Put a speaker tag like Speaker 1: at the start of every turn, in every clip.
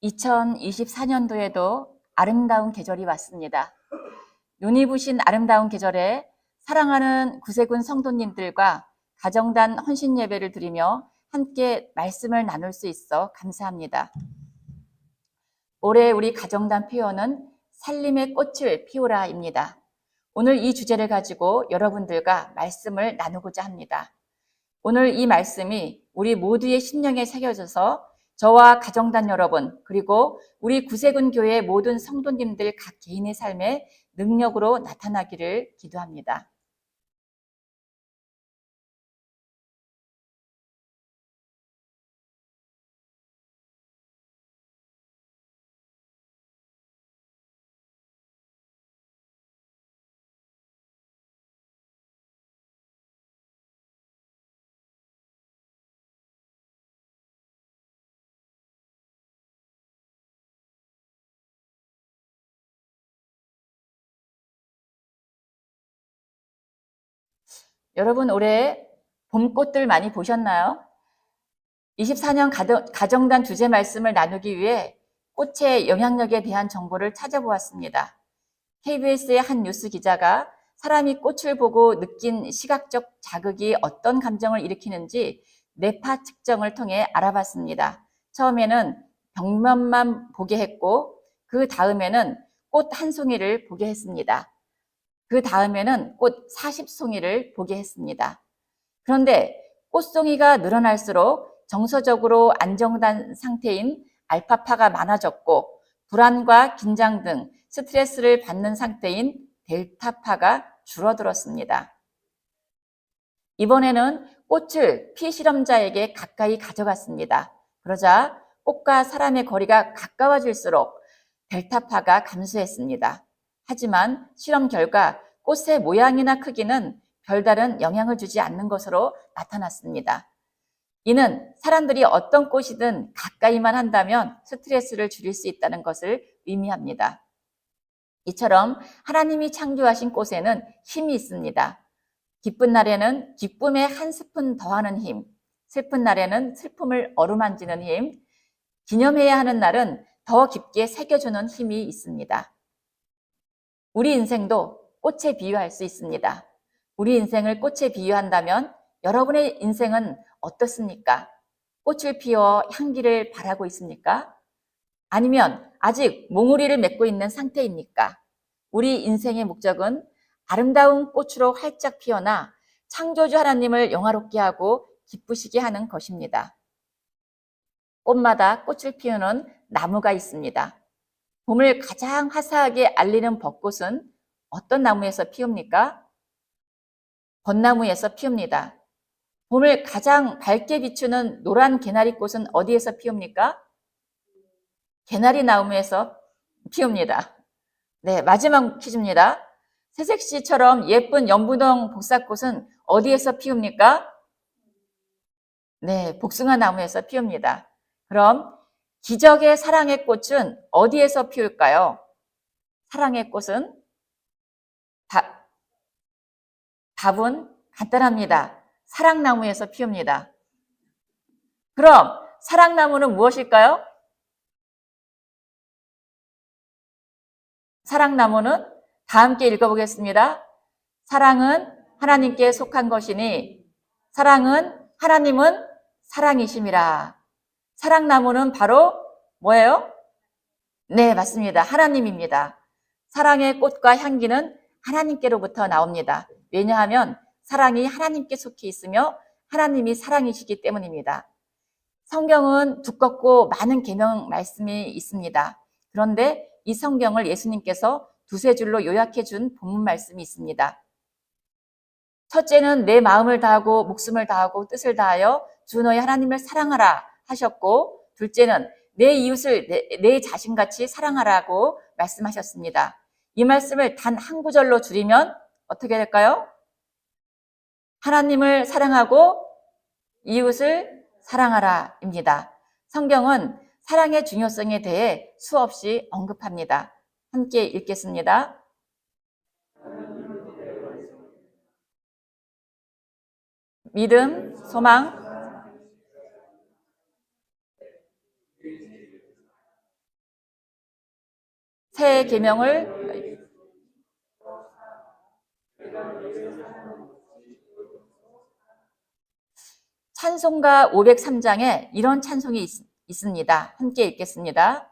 Speaker 1: 2024년도에도 아름다운 계절이 왔습니다. 눈이 부신 아름다운 계절에 사랑하는 구세군 성도님들과 가정단 헌신 예배를 드리며 함께 말씀을 나눌 수 있어 감사합니다. 올해 우리 가정단 표어는 살림의 꽃을 피우라입니다. 오늘 이 주제를 가지고 여러분들과 말씀을 나누고자 합니다. 오늘 이 말씀이 우리 모두의 심령에 새겨져서 저와 가정단 여러분, 그리고 우리 구세군 교회의 모든 성도님들 각 개인의 삶에 능력으로 나타나기를 기도합니다. 여러분 올해 봄꽃들 많이 보셨나요? 24년 가정단 주제 말씀을 나누기 위해 꽃의 영향력에 대한 정보를 찾아보았습니다. KBS의 한 뉴스 기자가 사람이 꽃을 보고 느낀 시각적 자극이 어떤 감정을 일으키는지 뇌파 측정을 통해 알아봤습니다. 처음에는 벽면만 보게 했고 그 다음에는 꽃 한 송이를 보게 했습니다. 그 다음에는 꽃 40송이를 보게 했습니다. 그런데 꽃송이가 늘어날수록 정서적으로 안정된 상태인 알파파가 많아졌고 불안과 긴장 등 스트레스를 받는 상태인 델타파가 줄어들었습니다. 이번에는 꽃을 피실험자에게 가까이 가져갔습니다. 그러자 꽃과 사람의 거리가 가까워질수록 델타파가 감소했습니다. 하지만 실험 결과 꽃의 모양이나 크기는 별다른 영향을 주지 않는 것으로 나타났습니다. 이는 사람들이 어떤 꽃이든 가까이만 한다면 스트레스를 줄일 수 있다는 것을 의미합니다. 이처럼 하나님이 창조하신 꽃에는 힘이 있습니다. 기쁜 날에는 기쁨에 한 스푼 더하는 힘, 슬픈 날에는 슬픔을 어루만지는 힘, 기념해야 하는 날은 더 깊게 새겨주는 힘이 있습니다. 우리 인생도 꽃에 비유할 수 있습니다. 우리 인생을 꽃에 비유한다면 여러분의 인생은 어떻습니까? 꽃을 피워 향기를 바라고 있습니까? 아니면 아직 몽우리를 맺고 있는 상태입니까? 우리 인생의 목적은 아름다운 꽃으로 활짝 피어나 창조주 하나님을 영화롭게 하고 기쁘시게 하는 것입니다. 꽃마다 꽃을 피우는 나무가 있습니다. 봄을 가장 화사하게 알리는 벚꽃은 어떤 나무에서 피웁니까? 벚나무에서 피웁니다. 봄을 가장 밝게 비추는 노란 개나리꽃은 어디에서 피웁니까? 개나리 나무에서 피웁니다. 네, 마지막 퀴즈입니다. 새색시처럼 예쁜 연분홍 복사꽃은 어디에서 피웁니까? 네, 복숭아 나무에서 피웁니다. 그럼 기적의 사랑의 꽃은 어디에서 피울까요? 사랑의 꽃은 답은 간단합니다. 사랑나무에서 피웁니다. 그럼 사랑나무는 무엇일까요? 사랑나무는 다 함께 읽어보겠습니다. 사랑은 하나님께 속한 것이니 사랑은 하나님은 사랑이심이라. 사랑나무는 바로 뭐예요? 네, 맞습니다. 하나님입니다. 사랑의 꽃과 향기는 하나님께로부터 나옵니다. 왜냐하면 사랑이 하나님께 속해 있으며 하나님이 사랑이시기 때문입니다. 성경은 두껍고 많은 계명 말씀이 있습니다. 그런데 이 성경을 예수님께서 두세 줄로 요약해 준 본문 말씀이 있습니다. 첫째는 내 마음을 다하고 목숨을 다하고 뜻을 다하여 주 너의 하나님을 사랑하라 하셨고, 둘째는 내 이웃을 내 자신같이 사랑하라고 말씀하셨습니다. 이 말씀을 단 한 구절로 줄이면 어떻게 될까요? 하나님을 사랑하고 이웃을 사랑하라입니다. 성경은 사랑의 중요성에 대해 수없이 언급합니다. 함께 읽겠습니다. 믿음, 소망, 새 계명을 찬송가 503장에 이런 찬송이 있습니다. 함께 읽겠습니다.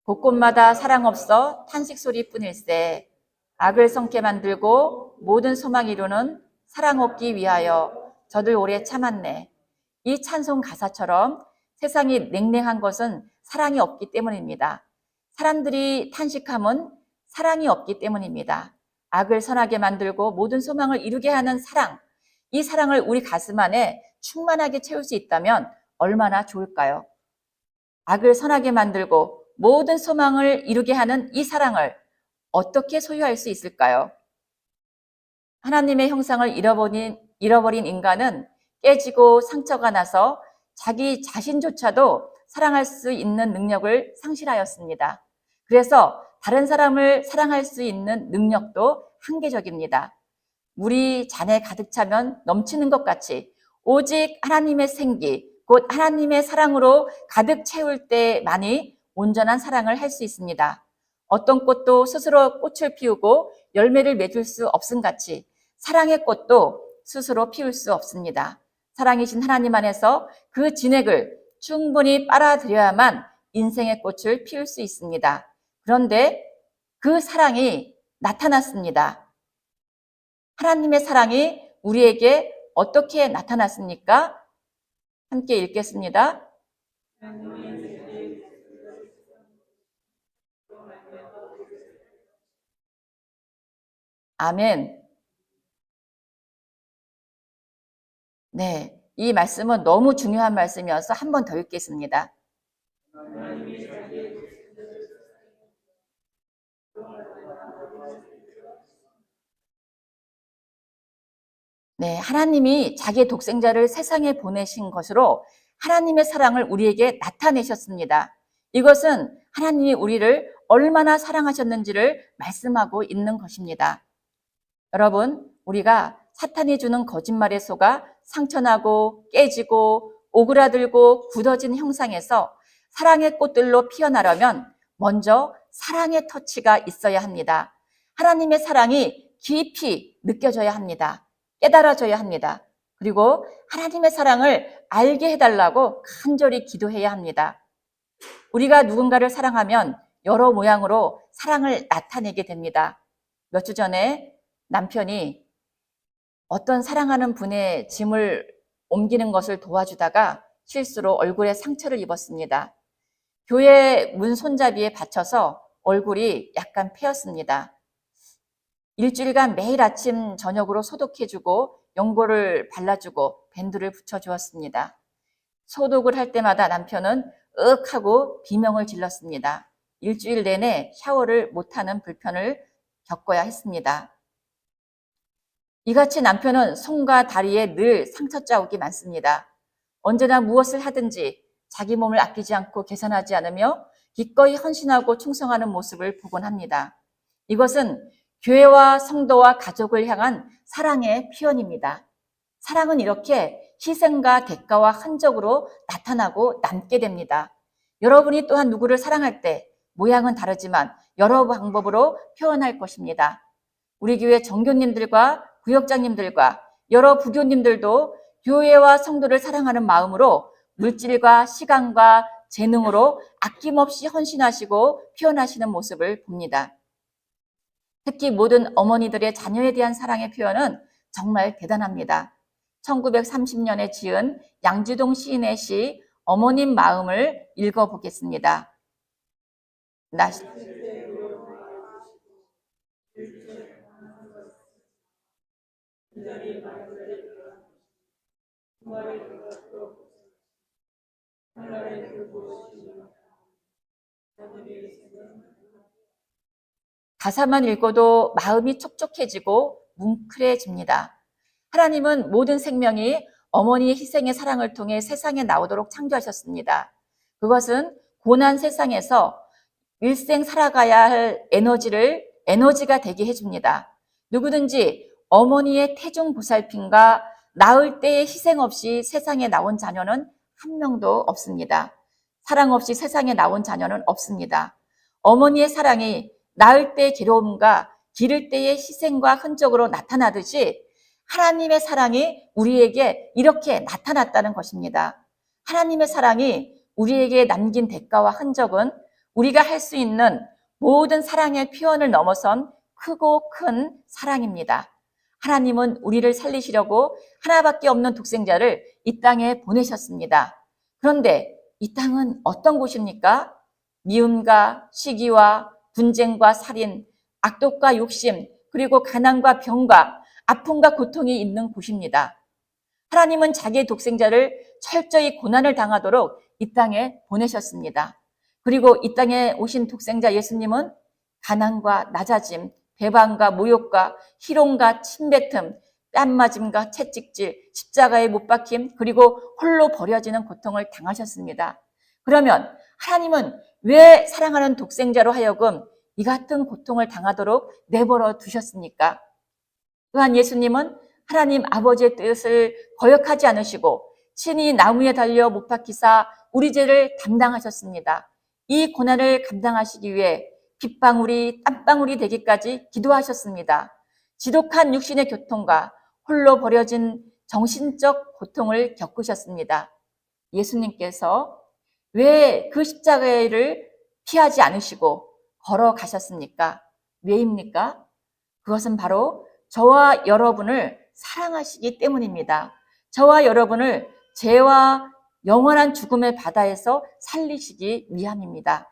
Speaker 1: 곳곳마다 사랑 없어 탄식 소리뿐일세. 악을 성케 만들고 모든 소망 이루는 사랑 얻기 위하여 저들 오래 참았네. 이 찬송 가사처럼 세상이 냉랭한 것은 사랑이 없기 때문입니다. 사람들이 탄식함은 사랑이 없기 때문입니다. 악을 선하게 만들고 모든 소망을 이루게 하는 사랑, 이 사랑을 우리 가슴 안에 충만하게 채울 수 있다면 얼마나 좋을까요? 악을 선하게 만들고 모든 소망을 이루게 하는 이 사랑을 어떻게 소유할 수 있을까요? 하나님의 형상을 잃어버린 인간은 깨지고 상처가 나서 자기 자신조차도 사랑할 수 있는 능력을 상실하였습니다. 그래서 다른 사람을 사랑할 수 있는 능력도 한계적입니다. 물이 잔에 가득 차면 넘치는 것 같이 오직 하나님의 생기, 곧 하나님의 사랑으로 가득 채울 때만이 온전한 사랑을 할 수 있습니다. 어떤 꽃도 스스로 꽃을 피우고 열매를 맺을 수 없음 같이 사랑의 꽃도 스스로 피울 수 없습니다. 사랑이신 하나님 안에서 그 진액을 충분히 빨아들여야만 인생의 꽃을 피울 수 있습니다. 그런데 그 사랑이 나타났습니다. 하나님의 사랑이 우리에게 어떻게 나타났습니까? 함께 읽겠습니다. 아멘. 네, 이 말씀은 너무 중요한 말씀이어서 한 번 더 읽겠습니다. 네, 하나님이 자기의 독생자를 세상에 보내신 것으로 하나님의 사랑을 우리에게 나타내셨습니다. 이것은 하나님이 우리를 얼마나 사랑하셨는지를 말씀하고 있는 것입니다. 여러분, 우리가 사탄이 주는 거짓말에 속아 상처나고 깨지고 오그라들고 굳어진 형상에서 사랑의 꽃들로 피어나려면 먼저 사랑의 터치가 있어야 합니다. 하나님의 사랑이 깊이 느껴져야 합니다. 깨달아져야 합니다. 그리고 하나님의 사랑을 알게 해달라고 간절히 기도해야 합니다. 우리가 누군가를 사랑하면 여러 모양으로 사랑을 나타내게 됩니다. 몇 주 전에 남편이 어떤 사랑하는 분의 짐을 옮기는 것을 도와주다가 실수로 얼굴에 상처를 입었습니다. 교회 문 손잡이에 받쳐서 얼굴이 약간 패였습니다. 일주일간 매일 아침 저녁으로 소독해주고 연고를 발라주고 밴드를 붙여주었습니다. 소독을 할 때마다 남편은 으윽 하고 비명을 질렀습니다. 일주일 내내 샤워를 못하는 불편을 겪어야 했습니다. 이같이 남편은 손과 다리에 늘 상처 자국이 많습니다. 언제나 무엇을 하든지 자기 몸을 아끼지 않고 계산하지 않으며 기꺼이 헌신하고 충성하는 모습을 보곤 합니다. 이것은 교회와 성도와 가족을 향한 사랑의 표현입니다. 사랑은 이렇게 희생과 대가와 흔적으로 나타나고 남게 됩니다. 여러분이 또한 누구를 사랑할 때 모양은 다르지만 여러 방법으로 표현할 것입니다. 우리 교회 정교님들과 구역장님들과 여러 부교님들도 교회와 성도를 사랑하는 마음으로 물질과 시간과 재능으로 아낌없이 헌신하시고 표현하시는 모습을 봅니다. 특히 모든 어머니들의 자녀에 대한 사랑의 표현은 정말 대단합니다. 1930년에 지은 양주동 시인의 시 어머님 마음을 읽어보겠습니다. 가사만 읽어도 마음이 촉촉해지고 뭉클해집니다. 하나님은 모든 생명이 어머니의 희생의 사랑을 통해 세상에 나오도록 창조하셨습니다. 그것은 고난 세상에서 일생 살아가야 할 에너지가 되게 해줍니다. 누구든지 어머니의 태중 보살핌과 낳을 때의 희생 없이 세상에 나온 자녀는 한 명도 없습니다. 사랑 없이 세상에 나온 자녀는 없습니다. 어머니의 사랑이 낳을 때의 괴로움과 기를 때의 희생과 흔적으로 나타나듯이 하나님의 사랑이 우리에게 이렇게 나타났다는 것입니다. 하나님의 사랑이 우리에게 남긴 대가와 흔적은 우리가 할 수 있는 모든 사랑의 표현을 넘어선 크고 큰 사랑입니다. 하나님은 우리를 살리시려고 하나밖에 없는 독생자를 이 땅에 보내셨습니다. 그런데 이 땅은 어떤 곳입니까? 미움과 시기와 분쟁과 살인, 악독과 욕심, 그리고 가난과 병과 아픔과 고통이 있는 곳입니다. 하나님은 자기의 독생자를 철저히 고난을 당하도록 이 땅에 보내셨습니다. 그리고 이 땅에 오신 독생자 예수님은 가난과 낮아짐, 배반과 모욕과 희롱과 침뱉음, 뺨맞음과 채찍질, 십자가에 못 박힘, 그리고 홀로 버려지는 고통을 당하셨습니다. 그러면 하나님은 왜 사랑하는 독생자로 하여금 이 같은 고통을 당하도록 내버려 두셨습니까? 또한 예수님은 하나님 아버지의 뜻을 거역하지 않으시고 친히 나무에 달려 못 박히사 우리 죄를 담당하셨습니다. 이 고난을 감당하시기 위해 빗방울이 땀방울이 되기까지 기도하셨습니다. 지독한 육신의 고통과 홀로 버려진 정신적 고통을 겪으셨습니다. 예수님께서 왜 그 십자가를 피하지 않으시고 걸어가셨습니까? 왜입니까? 그것은 바로 저와 여러분을 사랑하시기 때문입니다. 저와 여러분을 죄와 영원한 죽음의 바다에서 살리시기 위함입니다.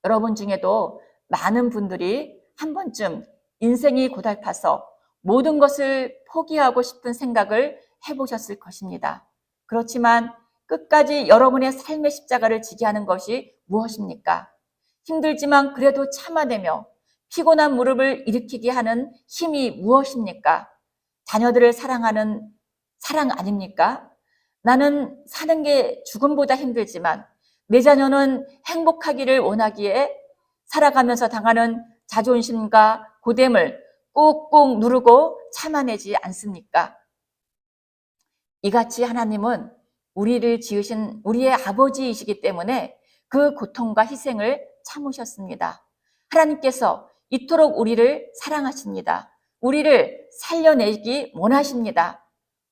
Speaker 1: 여러분 중에도 많은 분들이 한 번쯤 인생이 고달파서 모든 것을 포기하고 싶은 생각을 해보셨을 것입니다. 그렇지만 끝까지 여러분의 삶의 십자가를 지게 하는 것이 무엇입니까? 힘들지만 그래도 참아내며 피곤한 무릎을 일으키게 하는 힘이 무엇입니까? 자녀들을 사랑하는 사랑 아닙니까? 나는 사는 게 죽음보다 힘들지만 내 자녀는 행복하기를 원하기에 살아가면서 당하는 자존심과 고됨을 꾹꾹 누르고 참아내지 않습니까? 이같이 하나님은 우리를 지으신 우리의 아버지이시기 때문에 그 고통과 희생을 참으셨습니다. 하나님께서 이토록 우리를 사랑하십니다. 우리를 살려내기 원하십니다.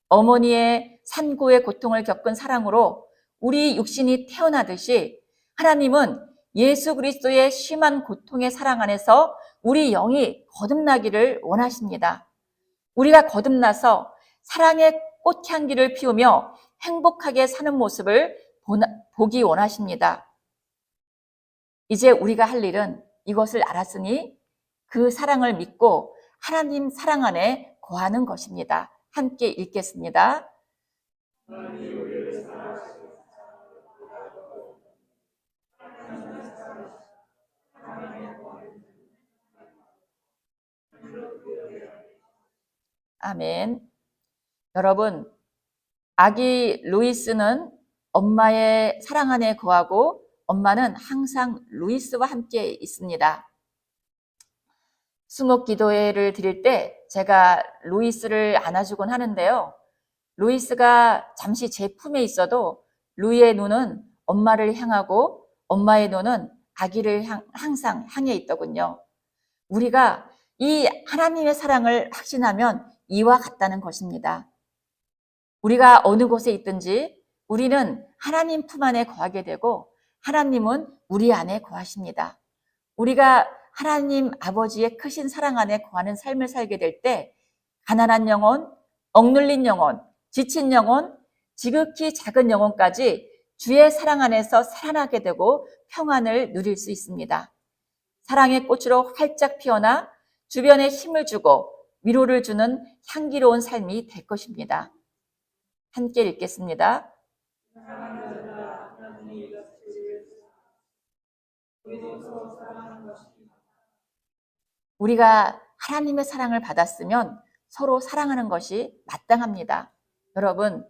Speaker 1: 어머니의 산고의 고통을 겪은 사랑으로 우리 육신이 태어나듯이 하나님은 예수 그리스도의 심한 고통의 사랑 안에서 우리 영이 거듭나기를 원하십니다. 우리가 거듭나서 사랑의 꽃향기를 피우며 행복하게 사는 모습을 보기 원하십니다. 이제 우리가 할 일은 이것을 알았으니 그 사랑을 믿고 하나님 사랑 안에 거하는 것입니다. 함께 읽겠습니다. 아멘. 여러분, 아기 루이스는 엄마의 사랑 안에 거하고 엄마는 항상 루이스와 함께 있습니다. 수목 기도회를 드릴 때 제가 루이스를 안아주곤 하는데요. 루이스가 잠시 제 품에 있어도 루이의 눈은 엄마를 향하고 엄마의 눈은 아기를 항상 향해 있더군요. 우리가 이 하나님의 사랑을 확신하면 이와 같다는 것입니다. 우리가 어느 곳에 있든지 우리는 하나님 품 안에 거하게 되고 하나님은 우리 안에 거하십니다. 우리가 하나님 아버지의 크신 사랑 안에 거하는 삶을 살게 될 때 가난한 영혼, 억눌린 영혼, 지친 영혼, 지극히 작은 영혼까지 주의 사랑 안에서 살아나게 되고 평안을 누릴 수 있습니다. 사랑의 꽃으로 활짝 피어나 주변에 힘을 주고 위로를 주는 향기로운 삶이 될 것입니다. 함께 읽겠습니다. 우리가 하나님의 사랑을 받았으면 서로 사랑하는 것이 마땅합니다. 여러분,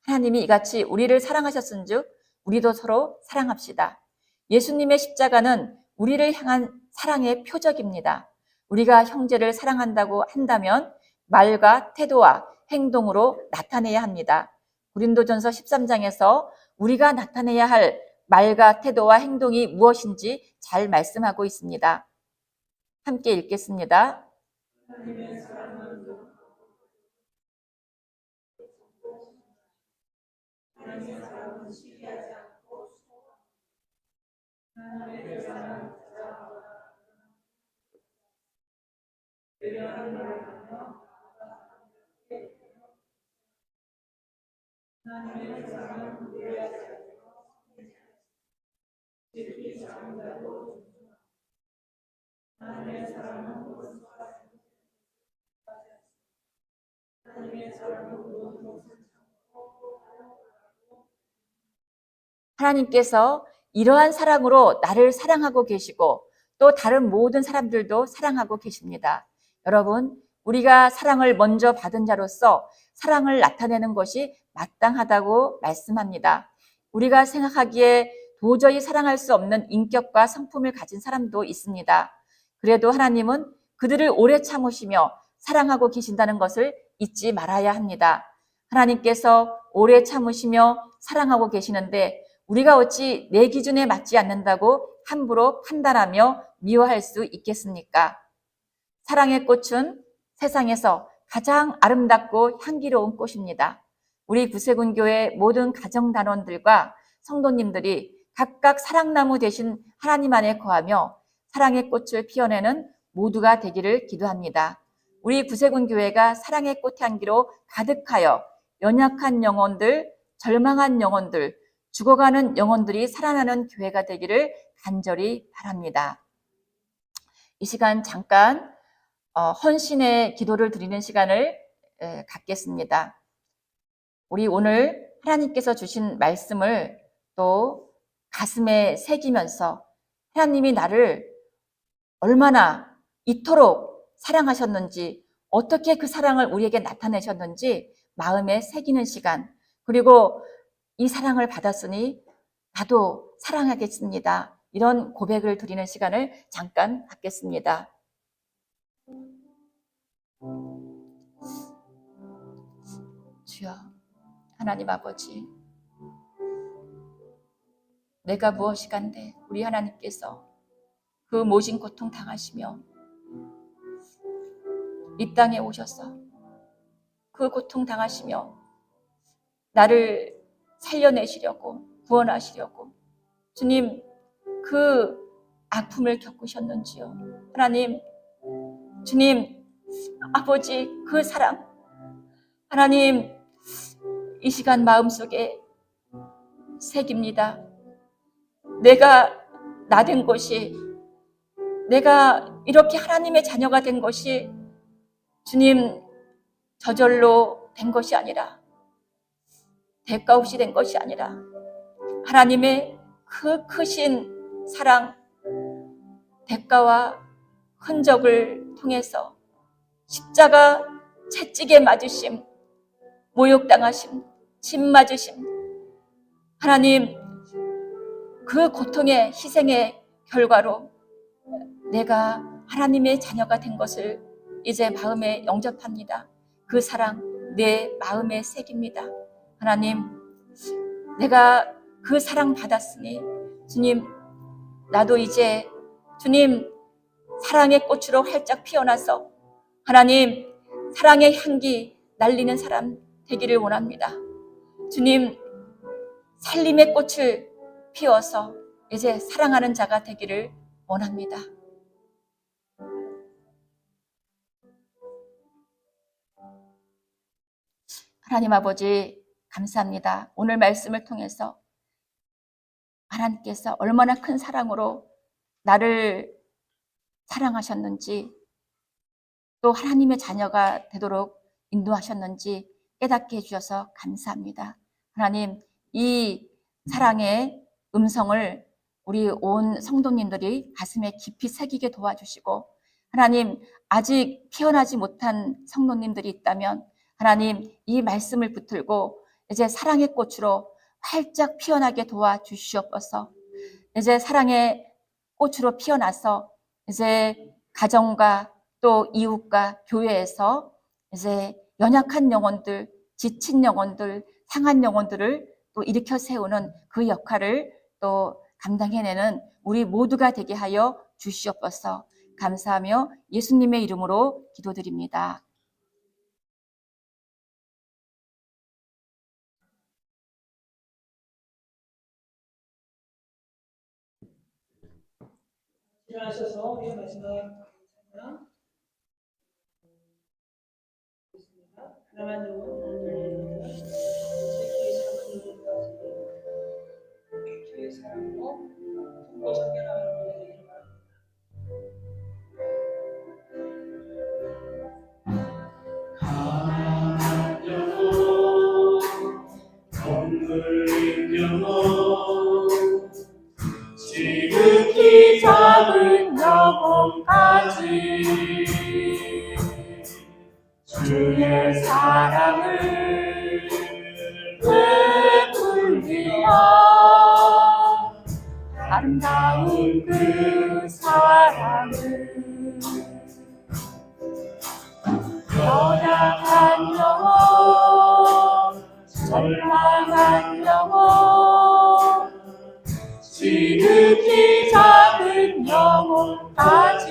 Speaker 1: 하나님이 이같이 우리를 사랑하셨은즉 우리도 서로 사랑합시다. 예수님의 십자가는 우리를 향한 사랑의 표적입니다. 우리가 형제를 사랑한다고 한다면 말과 태도와 행동으로 나타내야 합니다. 고린도전서 13장에서 우리가 나타내야 할 말과 태도와 행동이 무엇인지 잘 말씀하고 있습니다. 함께 읽겠습니다. 하나님께서 이러한 사랑으로 나를 사랑하고 계시고 또 다른 모든 사람들도 사랑하고 계십니다. 여러분, 우리가 사랑을 먼저 받은 자로서 사랑을 나타내는 것이 마땅하다고 말씀합니다. 우리가 생각하기에 도저히 사랑할 수 없는 인격과 성품을 가진 사람도 있습니다. 그래도 하나님은 그들을 오래 참으시며 사랑하고 계신다는 것을 잊지 말아야 합니다. 하나님께서 오래 참으시며 사랑하고 계시는데 우리가 어찌 내 기준에 맞지 않는다고 함부로 판단하며 미워할 수 있겠습니까? 사랑의 꽃은 세상에서 가장 아름답고 향기로운 꽃입니다. 우리 구세군교회 모든 가정단원들과 성도님들이 각각 사랑나무 대신 하나님 안에 거하며 사랑의 꽃을 피워내는 모두가 되기를 기도합니다. 우리 구세군교회가 사랑의 꽃향기로 가득하여 연약한 영혼들, 절망한 영혼들, 죽어가는 영혼들이 살아나는 교회가 되기를 간절히 바랍니다. 이 시간 잠깐 헌신의 기도를 드리는 시간을 갖겠습니다. 우리 오늘 하나님께서 주신 말씀을 또 가슴에 새기면서 하나님이 나를 얼마나 이토록 사랑하셨는지, 어떻게 그 사랑을 우리에게 나타내셨는지 마음에 새기는 시간, 그리고 이 사랑을 받았으니 나도 사랑하겠습니다. 이런 고백을 드리는 시간을 잠깐 갖겠습니다. 주여, 하나님 아버지, 내가 무엇이간데 우리 하나님께서 그 모진 고통 당하시며 이 땅에 오셔서 그 고통 당하시며 나를 살려내시려고, 구원하시려고 주님 그 아픔을 겪으셨는지요. 하나님, 주님 아버지, 그 사랑 하나님 이 시간 마음속에 새깁니다. 내가 나된 것이, 내가 이렇게 하나님의 자녀가 된 것이 주님 저절로 된 것이 아니라, 대가 없이 된 것이 아니라 하나님의 그 크신 사랑, 대가와 흔적을 통해서 십자가 채찍에 맞으심, 모욕당하심, 침 맞으심, 하나님 그 고통의 희생의 결과로 내가 하나님의 자녀가 된 것을 이제 마음에 영접합니다. 그 사랑 내 마음에 새깁니다. 하나님, 내가 그 사랑 받았으니 주님, 나도 이제 주님 사랑의 꽃으로 활짝 피어나서 하나님 사랑의 향기 날리는 사람 되기를 원합니다. 주님, 살림의 꽃을 피워서 이제 사랑하는 자가 되기를 원합니다. 하나님 아버지, 감사합니다. 오늘 말씀을 통해서 하나님께서 얼마나 큰 사랑으로 나를 사랑하셨는지, 또 하나님의 자녀가 되도록 인도하셨는지 깨닫게 해주셔서 감사합니다. 하나님, 이 사랑의 음성을 우리 온 성도님들이 가슴에 깊이 새기게 도와주시고, 하나님 아직 피어나지 못한 성도님들이 있다면 하나님 이 말씀을 붙들고 이제 사랑의 꽃으로 활짝 피어나게 도와주시옵소서. 이제 사랑의 꽃으로 피어나서 이제 가정과 또 이웃과 교회에서 이제 연약한 영혼들, 지친 영혼들, 상한 영혼들을 또 일으켜 세우는 그 역할을 또 감당해내는 우리 모두가 되게 하여 주시옵소서. 감사하며 예수님의 이름으로 기도드립니다.
Speaker 2: 일어나셔서 우리 마지막 찬양 있습니다. 하나만 영혼 열리는 주의 사랑으로 주의 사랑으로 품고 섬겨나가는 우리가 되기를 바랍니다.
Speaker 3: 강한 영혼 덤불린 영혼 지극히 작은 영혼까지 주의 사랑을 베풀리라. 아름다운 그 사랑을 연약한 영혼 절망한 영혼 지극히 작은 영혼까지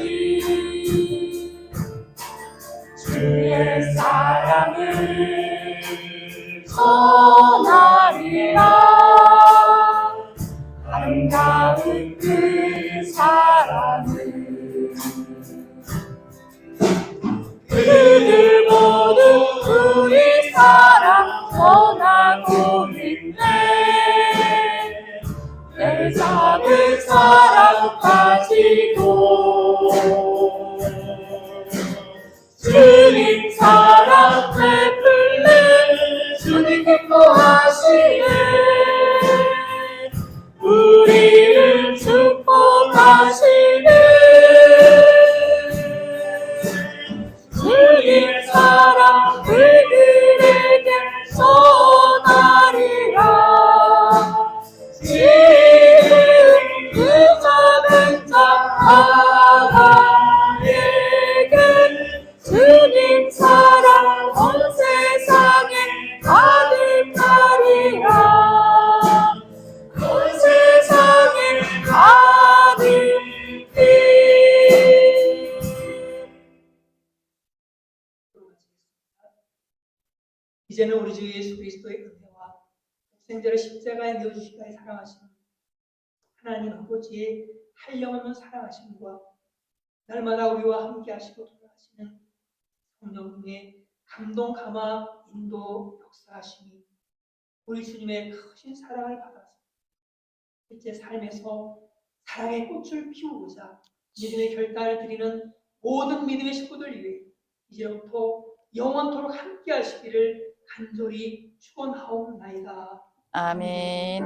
Speaker 3: 주의 사랑을 전하리라. 아름다운 그 사랑을 그들 모두 우리 사랑 전하고 있네. 내 작은 사랑 가지고 주님 사랑 베풀네. 주님 기뻐하시네. 우리를 축복하시네. 주님 사랑 그들에게 전하리라. 지금 그 작은 자아에게 주님 사랑 온 세상에 가득하리라. 온 세상에 가득히.
Speaker 2: 이제는 우리 주 예수 그리스도의 은혜와 독생자를 십자가에 내어주시기까지 사랑하시는 하나님 아버지의 한량없는 사랑하심과 날마다 우리와 함께 하시고 돌아가시는 성령님의 감동, 감화, 인도, 역사하심이 우리 주님의 크신 사랑을 받아서 실제 삶에서 사랑의 꽃을 피우고자 믿음의 결단을 드리는 모든 믿음의 식구들 위해 이제부터 영원토록 함께 하시기를 간절히 축원하옵나이다.
Speaker 1: 아멘.